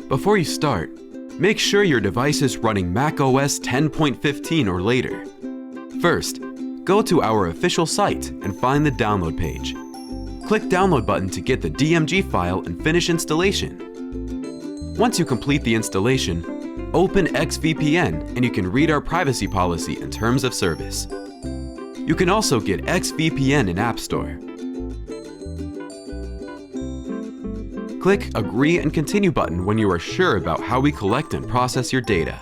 Before you start, make sure your device is running macOS 10.15 or later. First, go to our official site and find the download page. Click Download button to get the DMG file and finish installation. Once you complete the installation, open XVPN and you can read our privacy policy and terms of service. You can also get XVPN in App Store. Click Agree and Continue button when you are sure about how we collect and process your data.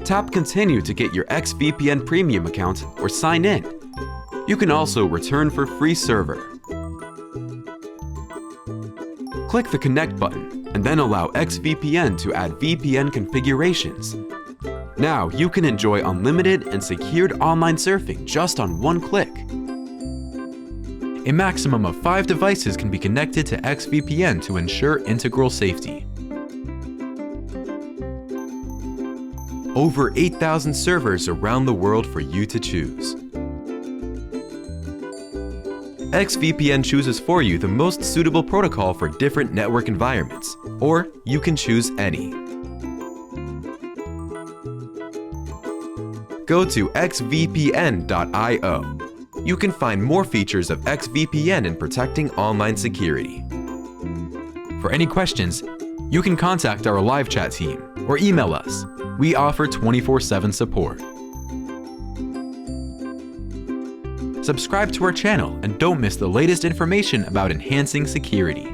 Tap Continue to get your XVPN Premium account or sign in. You can also return for free server. Click the Connect button and then allow XVPN to add VPN configurations. Now you can enjoy unlimited and secured online surfing just on one click. A maximum of 5 devices can be connected to XVPN to ensure integral safety. Over 8,000 servers around the world for you to choose. XVPN chooses for you the most suitable protocol for different network environments, or you can choose any. Go to xvpn.io. You can find more features of XVPN in protecting online security. For any questions, you can contact our live chat team or email us. We offer 24/7 support. Subscribe to our channel and don't miss the latest information about enhancing security.